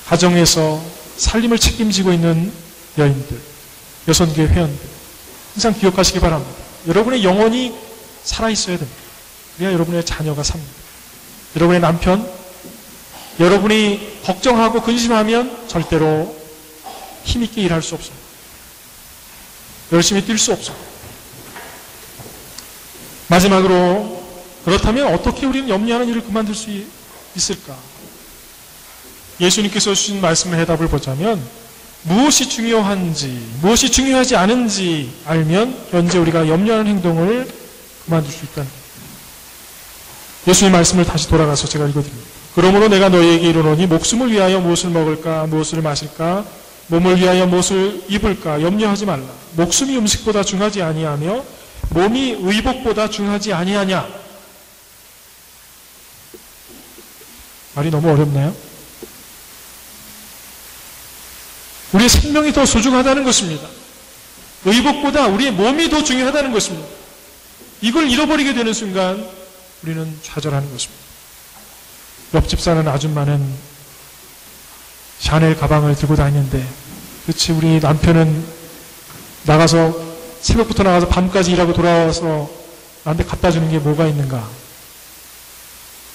가정에서 살림을 책임지고 있는 여인들, 여성교회 회원들 항상 기억하시기 바랍니다. 여러분의 영혼이 살아있어야 됩니다. 그래야 여러분의 자녀가 삽니다. 여러분의 남편, 여러분이 걱정하고 근심하면 절대로 힘있게 일할 수 없습니다. 열심히 뛸 수 없습니다. 마지막으로 그렇다면 어떻게 우리는 염려하는 일을 그만둘 수 있을까? 예수님께서 주신 말씀의 해답을 보자면 무엇이 중요한지, 무엇이 중요하지 않은지 알면 현재 우리가 염려하는 행동을 그만둘 수 있다는 거예요. 예수님 말씀을 다시 돌아가서 제가 읽어드립니다. 그러므로 내가 너희에게 이르노니 목숨을 위하여 무엇을 먹을까, 무엇을 마실까, 몸을 위하여 무엇을 입을까 염려하지 말라. 목숨이 음식보다 중하지 아니하며 몸이 의복보다 중하지 아니하냐. 말이 너무 어렵나요? 우리의 생명이 더 소중하다는 것입니다. 의복보다 우리의 몸이 더 중요하다는 것입니다. 이걸 잃어버리게 되는 순간 우리는 좌절하는 것입니다. 옆집 사는 아줌마는 샤넬 가방을 들고 다니는데, 그렇지, 우리 남편은 나가서 새벽부터 나가서 밤까지 일하고 돌아와서 나한테 갖다 주는 게 뭐가 있는가.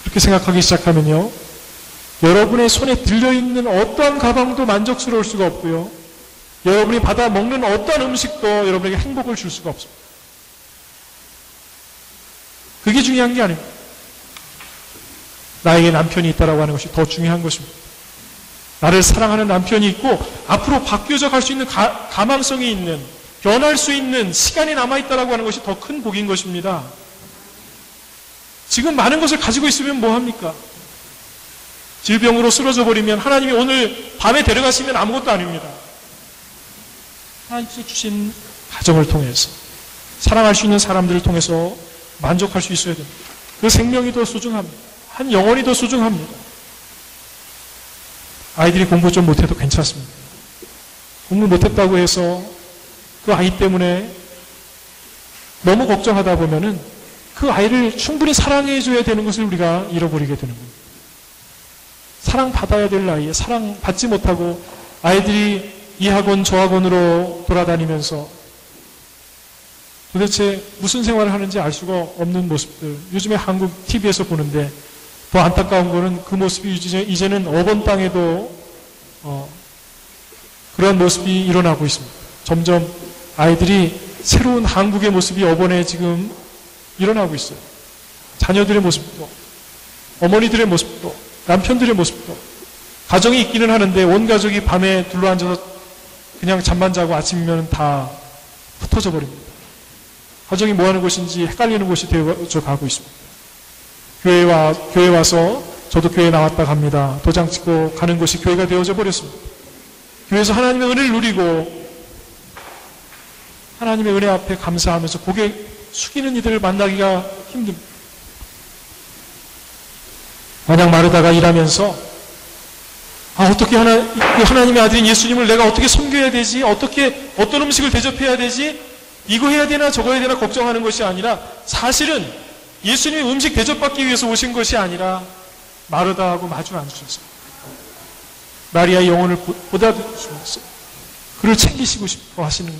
그렇게 생각하기 시작하면요, 여러분의 손에 들려있는 어떠한 가방도 만족스러울 수가 없고요, 여러분이 받아 먹는 어떠한 음식도 여러분에게 행복을 줄 수가 없습니다. 그게 중요한 게 아닙니다. 나에게 남편이 있다라고 하는 것이 더 중요한 것입니다. 나를 사랑하는 남편이 있고 앞으로 바뀌어져 갈 수 있는 가망성이 있는, 변할 수 있는 시간이 남아있다라고 하는 것이 더 큰 복인 것입니다. 지금 많은 것을 가지고 있으면 뭐합니까? 질병으로 쓰러져 버리면 하나님이 오늘 밤에 데려가시면 아무것도 아닙니다. 하나님께서 주신 가정을 통해서, 사랑할 수 있는 사람들을 통해서 만족할 수 있어야 됩니다. 그 생명이 더 소중합니다. 한 영혼이 더 소중합니다. 아이들이 공부 좀 못해도 괜찮습니다. 공부 못했다고 해서 그 아이 때문에 너무 걱정하다 보면은 그 아이를 충분히 사랑해줘야 되는 것을 우리가 잃어버리게 되는 겁니다. 사랑받아야 될 나이에 사랑받지 못하고 아이들이 이 학원 저 학원으로 돌아다니면서 도대체 무슨 생활을 하는지 알 수가 없는 모습들, 요즘에 한국 TV에서 보는데 더 안타까운 거는 그 모습이 이제는 어번 땅에도 그런 모습이 일어나고 있습니다. 점점 아이들이 새로운 한국의 모습이 어번에 지금 일어나고 있어요. 자녀들의 모습도, 어머니들의 모습도, 남편들의 모습도. 가정이 있기는 하는데 온 가족이 밤에 둘러앉아서 그냥 잠만 자고 아침이면 다 흩어져 버립니다. 가정이 뭐 하는 곳인지 헷갈리는 곳이 되어져 가고 있습니다. 교회 와서 저도 교회 나왔다 갑니다. 도장 찍고 가는 곳이 교회가 되어져 버렸습니다. 교회에서 하나님의 은혜를 누리고 하나님의 은혜 앞에 감사하면서 고개 숙이는 이들을 만나기가 힘듭니다. 만약 마르다가 일하면서 어떻게 하나님의 아들인 예수님을 내가 어떻게 섬겨야 되지? 어떤 음식을 대접해야 되지? 이거 해야 되나 저거 해야 되나 걱정하는 것이 아니라 사실은 예수님이 음식 대접받기 위해서 오신 것이 아니라 마르다하고 마주 앉으셔서 마리아의 영혼을 보다주시면서 그를 챙기시고 싶어 하시는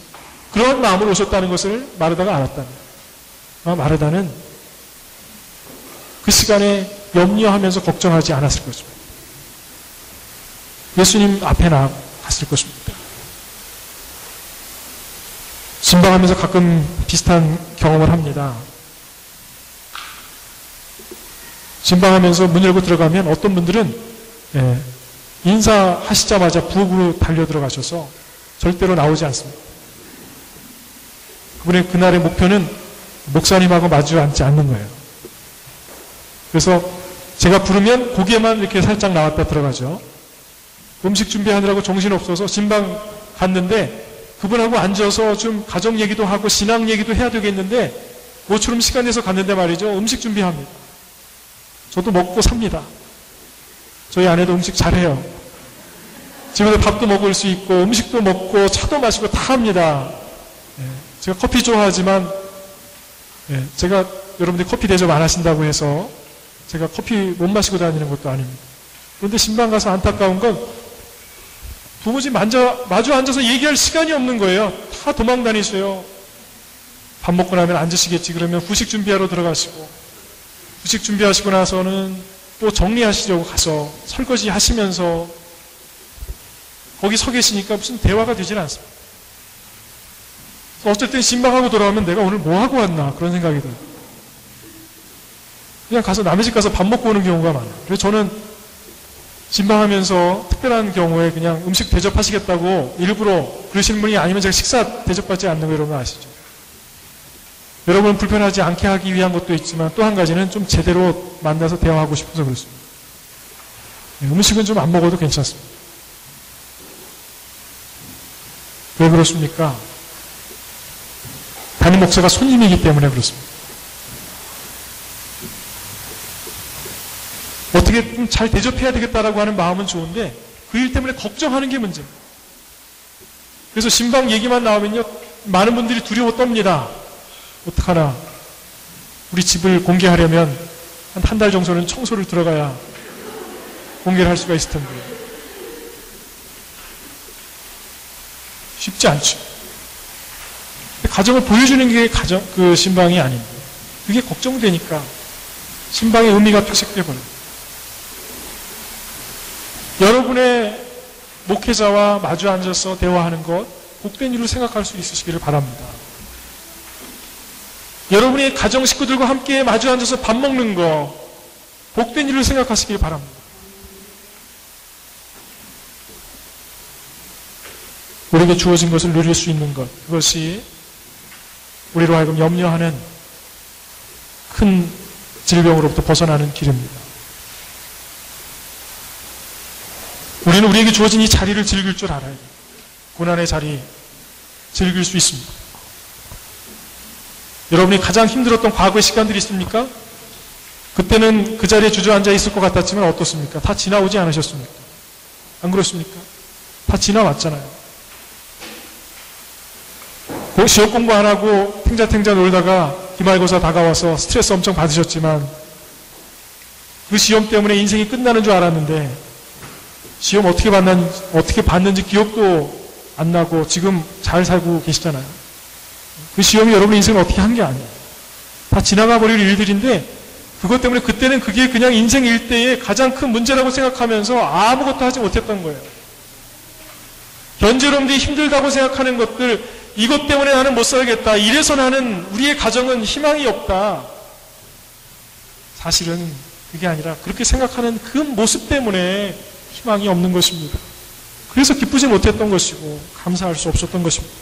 그런 마음으로 오셨다는 것을 마르다가 알았답니다. 마르다는 그 시간에 염려하면서 걱정하지 않았을 것입니다. 예수님 앞에 나갔을 것입니다. 신방하면서 가끔 비슷한 경험을 합니다. 신방하면서 문 열고 들어가면 어떤 분들은 인사하시자마자 부엌으로 달려 들어가셔서 절대로 나오지 않습니다. 그분의 그날의 목표는 목사님하고 마주 앉지 않는 거예요. 그래서 제가 부르면 고개만 이렇게 살짝 나왔다 들어가죠. 음식 준비하느라고 정신없어서 신방 갔는데 그분하고 앉아서 좀 가정 얘기도 하고 신앙 얘기도 해야 되겠는데 모처럼 시간 내서 갔는데 말이죠. 음식 준비합니다. 저도 먹고 삽니다. 저희 아내도 음식 잘해요. 집에서 밥도 먹을 수 있고 음식도 먹고 차도 마시고 다 합니다. 제가 커피 좋아하지만 제가 여러분들이 커피 대접 안 하신다고 해서 제가 커피 못 마시고 다니는 것도 아닙니다. 그런데 신방 가서 안타까운 건 도무지 마주 앉아서 얘기할 시간이 없는 거예요. 다 도망 다니세요. 밥 먹고 나면 앉으시겠지. 그러면 후식 준비하러 들어가시고 후식 준비하시고 나서는 또 정리하시려고 가서 설거지 하시면서 거기 서 계시니까 무슨 대화가 되질 않습니다. 어쨌든 신방하고 돌아오면 내가 오늘 뭐 하고 왔나 그런 생각이 들어요. 그냥 가서 남의 집 가서 밥 먹고 오는 경우가 많아요. 그래서 저는 신방하면서 특별한 경우에 그냥 음식 대접하시겠다고 일부러 그러시는 분이 아니면 제가 식사 대접받지 않는 거 여러분 아시죠? 여러분 불편하지 않게 하기 위한 것도 있지만 또 한 가지는 좀 제대로 만나서 대화하고 싶어서 그렇습니다. 음식은 좀 안 먹어도 괜찮습니다. 왜 그렇습니까? 담임 목사가 손님이기 때문에 그렇습니다. 어떻게 좀 잘 대접해야 되겠다라고 하는 마음은 좋은데 그 일 때문에 걱정하는 게 문제입니다. 그래서 신방 얘기만 나오면요 많은 분들이 두려워 떱니다. 어떡하나 우리 집을 공개하려면 한 달 정도는 청소를 들어가야 공개를 할 수가 있을 텐데 쉽지 않죠. 가정을 보여주는 게 그 신방이 아닌데 그게 걱정되니까 신방의 의미가 퇴색돼 버려요. 여러분의 목회자와 마주 앉아서 대화하는 것 복된 일로 생각할 수 있으시기를 바랍니다. 여러분의 가정 식구들과 함께 마주 앉아서 밥 먹는 거 복된 일로 생각하시길 바랍니다. 우리에게 주어진 것을 누릴 수 있는 것, 그것이 우리로 하여금 염려하는 큰 질병으로부터 벗어나는 길입니다. 우리는 우리에게 주어진 이 자리를 즐길 줄 알아야 돼요. 고난의 자리 즐길 수 있습니다. 여러분이 가장 힘들었던 과거의 시간들이 있습니까? 그때는 그 자리에 주저앉아 있을 것 같았지만 어떻습니까? 다 지나오지 않으셨습니까? 안 그렇습니까? 다 지나왔잖아요. 시험 공부 안 하고 탱자탱자 놀다가 기말고사 다가와서 스트레스 엄청 받으셨지만 그 시험 때문에 인생이 끝나는 줄 알았는데 시험 어떻게 봤는지 기억도 안 나고 지금 잘 살고 계시잖아요. 그 시험이 여러분의 인생을 어떻게 한 게 아니에요. 다 지나가 버릴 일들인데 그것 때문에 그때는 그게 그냥 인생 일대의 가장 큰 문제라고 생각하면서 아무것도 하지 못했던 거예요. 현재 여러분들이 힘들다고 생각하는 것들 이것 때문에 나는 못 살겠다. 이래서 나는 우리의 가정은 희망이 없다. 사실은 그게 아니라 그렇게 생각하는 그 모습 때문에 희망이 없는 것입니다. 그래서 기쁘지 못했던 것이고 감사할 수 없었던 것입니다.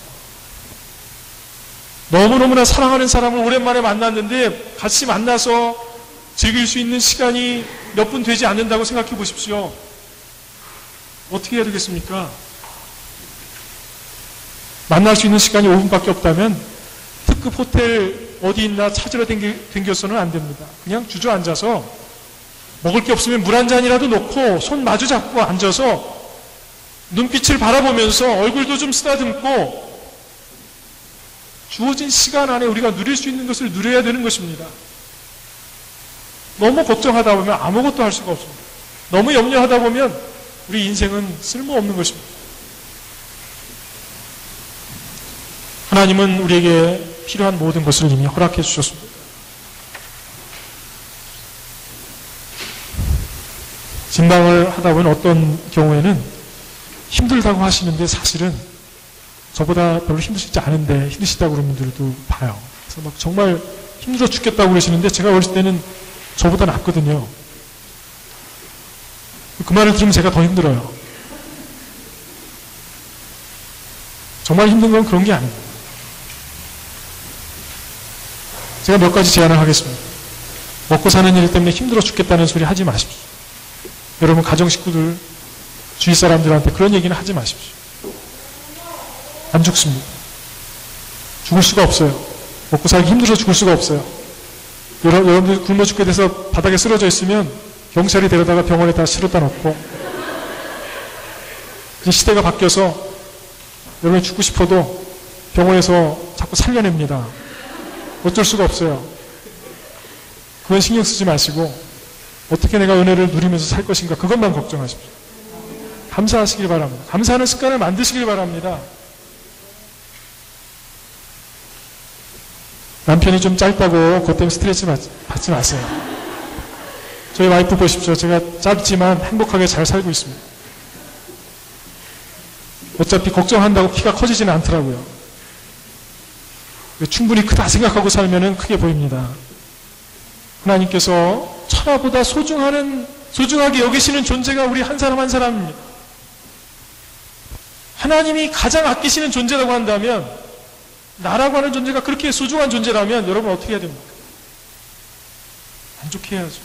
너무너무나 사랑하는 사람을 오랜만에 만났는데 같이 만나서 즐길 수 있는 시간이 몇 분 되지 않는다고 생각해 보십시오. 어떻게 해야 되겠습니까? 만날 수 있는 시간이 5분밖에 없다면 특급 호텔 어디 있나 찾으러 댕겨서는 안 됩니다. 그냥 주저앉아서 먹을 게 없으면 물 한 잔이라도 놓고 손 마주 잡고 앉아서 눈빛을 바라보면서 얼굴도 좀 쓰다듬고 주어진 시간 안에 우리가 누릴 수 있는 것을 누려야 되는 것입니다. 너무 걱정하다 보면 아무것도 할 수가 없습니다. 너무 염려하다 보면 우리 인생은 쓸모없는 것입니다. 하나님은 우리에게 필요한 모든 것을 이미 허락해 주셨습니다. 진방을 하다 보면 어떤 경우에는 힘들다고 하시는데 사실은 저보다 별로 힘드시지 않은데 힘드시다고 그런 분들도 봐요. 그래서 막 정말 힘들어 죽겠다고 그러시는데 제가 어렸을 때는 저보다 낫거든요. 그 말을 들으면 제가 더 힘들어요. 정말 힘든 건 그런 게 아닙니다. 제가 몇 가지 제안을 하겠습니다. 먹고 사는 일 때문에 힘들어 죽겠다는 소리 하지 마십시오. 여러분 가정 식구들, 주위 사람들한테 그런 얘기는 하지 마십시오. 안 죽습니다. 죽을 수가 없어요. 먹고 살기 힘들어서 죽을 수가 없어요. 여러분들 굶어 죽게 돼서 바닥에 쓰러져 있으면 경찰이 데려다가 병원에 다 실어다 놓고 이제 시대가 바뀌어서 여러분이 죽고 싶어도 병원에서 자꾸 살려냅니다. 어쩔 수가 없어요. 그건 신경 쓰지 마시고 어떻게 내가 은혜를 누리면서 살 것인가 그것만 걱정하십시오. 감사하시길 바랍니다. 감사하는 습관을 만드시길 바랍니다. 남편이 좀 짧다고 그것 때문에 스트레스 받지 마세요. 저희 와이프 보십시오. 제가 짧지만 행복하게 잘 살고 있습니다. 어차피 걱정한다고 키가 커지지는 않더라고요. 충분히 크다 생각하고 살면은 크게 보입니다. 하나님께서 천하보다 소중한 소중하게 여기시는 존재가 우리 한 사람 한 사람입니다. 하나님이 가장 아끼시는 존재라고 한다면, 나라고 하는 존재가 그렇게 소중한 존재라면 여러분 어떻게 해야 됩니까? 만족해야죠.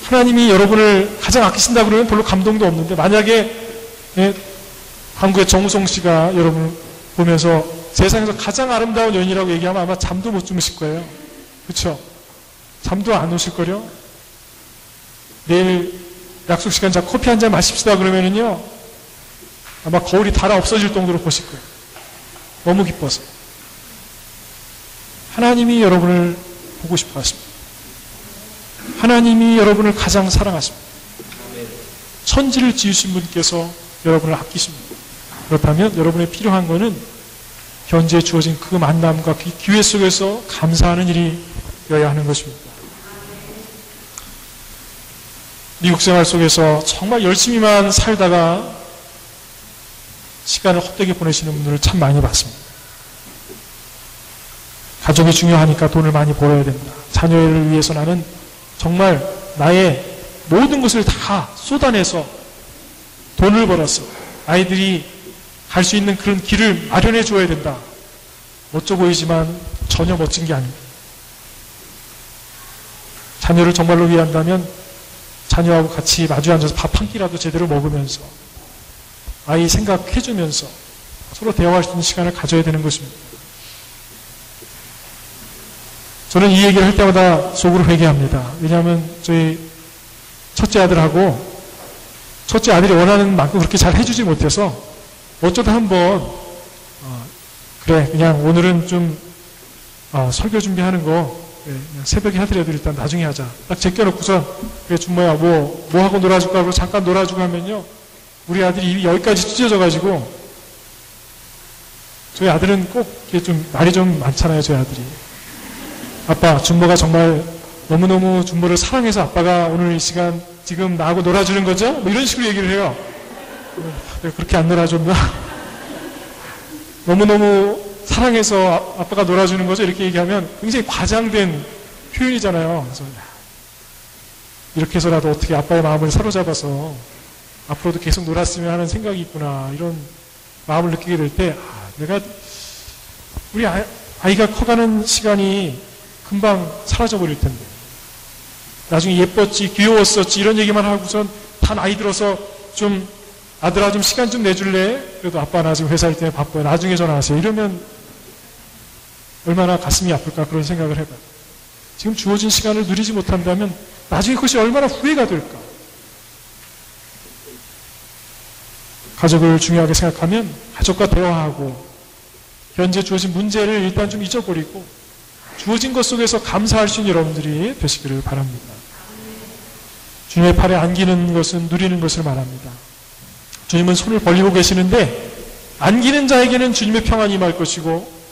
하나님이 여러분을 가장 아끼신다 그러면 별로 감동도 없는데, 만약에 한국의 정우성 씨가 여러분을 보면서 세상에서 가장 아름다운 여인이라고 얘기하면 아마 잠도 못 주무실 거예요. 그렇죠? 잠도 안 오실 거요. 내일 약속 시간 자 커피 한 잔 마십시다 그러면은요, 아마 거울이 달아 없어질 정도로 보실 거예요. 너무 기뻐서. 하나님이 여러분을 보고 싶어 하십니다. 하나님이 여러분을 가장 사랑하십니다. 천지를 지으신 분께서 여러분을 아끼십니다. 그렇다면 여러분의 필요한 것은 현재 주어진 그 만남과 그 기회 속에서 감사하는 일이어야 하는 것입니다. 미국 생활 속에서 정말 열심히만 살다가 시간을 헛되게 보내시는 분들을 참 많이 봤습니다. 가족이 중요하니까 돈을 많이 벌어야 된다. 자녀를 위해서 나는 정말 나의 모든 것을 다 쏟아내서 돈을 벌었어. 아이들이 갈 수 있는 그런 길을 마련해 줘야 된다. 멋져 보이지만 전혀 멋진 게 아닙니다. 자녀를 정말로 위한다면 자녀하고 같이 마주 앉아서 밥 한 끼라도 제대로 먹으면서 아이 생각해 주면서 서로 대화할 수 있는 시간을 가져야 되는 것입니다. 저는 이 얘기를 할 때마다 속으로 회개합니다. 왜냐하면 저희 첫째 아들하고 첫째 아들이 원하는 만큼 그렇게 잘 해주지 못해서 어쩌다 한번 그래 그냥 오늘은 좀 설교 준비하는 거 그냥 새벽에 하더라도 일단 나중에 하자. 딱 제껴놓고서 그래 준모야 뭐 하고 놀아줄까 하고 잠깐 놀아주고 하면요, 우리 아들이 입이 여기까지 찢어져가지고, 저희 아들은 꼭 이렇게 좀 말이 좀 많잖아요. 저희 아들이 아빠 준모가 정말 너무너무 준모를 사랑해서 아빠가 오늘 이 시간 지금 나하고 놀아주는 거죠? 뭐 이런 식으로 얘기를 해요. 내가 그렇게 안 놀아줬나? 너무너무 사랑해서 아빠가 놀아주는 거죠? 이렇게 얘기하면 굉장히 과장된 표현이잖아요. 그래서 이렇게 해서라도 어떻게 아빠의 마음을 사로잡아서 앞으로도 계속 놀았으면 하는 생각이 있구나, 이런 마음을 느끼게 될 때, 내가 우리 아이가 커가는 시간이 금방 사라져버릴 텐데, 나중에 예뻤지 귀여웠었지 이런 얘기만 하고선 다 나이 들어서 좀 아들아 좀 시간 좀 내줄래? 그래도 아빠 나 지금 회사 일 때문에 바빠요. 나중에 전화하세요. 이러면 얼마나 가슴이 아플까 그런 생각을 해봐요. 지금 주어진 시간을 누리지 못한다면 나중에 그것이 얼마나 후회가 될까. 가족을 중요하게 생각하면 가족과 대화하고 현재 주어진 문제를 일단 좀 잊어버리고 주어진 것 속에서 감사할 수 있는 여러분들이 되시기를 바랍니다. 주님의 팔에 안기는 것은 누리는 것을 말합니다. 주님은 손을 벌리고 계시는데 안기는 자에게는 주님의 평안이 임할 것이고,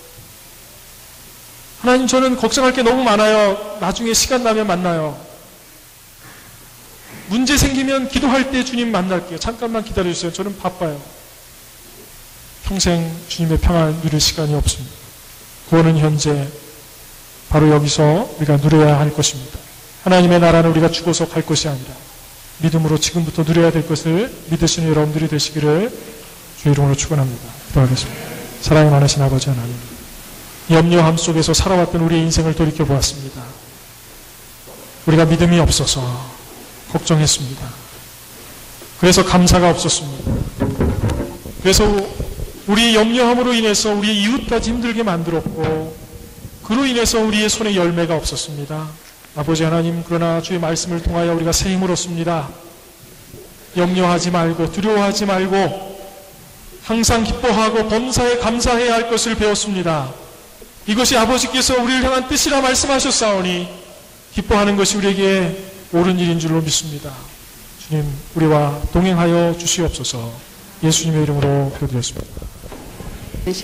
하나님 저는 걱정할 게 너무 많아요. 나중에 시간 나면 만나요. 문제 생기면 기도할 때 주님 만날게요. 잠깐만 기다려주세요. 저는 바빠요. 평생 주님의 평안을 누릴 시간이 없습니다. 구원은 현재 바로 여기서 우리가 누려야 할 것입니다. 하나님의 나라는 우리가 죽어서 갈 것이 아니라 믿음으로 지금부터 누려야 될 것을 믿으시는 여러분들이 되시기를 주의 이름으로 축원합니다. 기도하겠습니다. 사랑이 많으신 아버지 하나님, 염려함 속에서 살아왔던 우리의 인생을 돌이켜보았습니다. 우리가 믿음이 없어서 걱정했습니다. 그래서 감사가 없었습니다. 그래서 우리의 염려함으로 인해서 우리의 이웃까지 힘들게 만들었고, 그로 인해서 우리의 손에 열매가 없었습니다. 아버지 하나님, 그러나 주의 말씀을 통하여 우리가 새 힘을 얻습니다. 염려하지 말고 두려워하지 말고 항상 기뻐하고 범사에 감사해야 할 것을 배웠습니다. 이것이 아버지께서 우리를 향한 뜻이라 말씀하셨사오니 기뻐하는 것이 우리에게 옳은 일인 줄로 믿습니다. 주님, 우리와 동행하여 주시옵소서. 예수님의 이름으로 기도드렸습니다.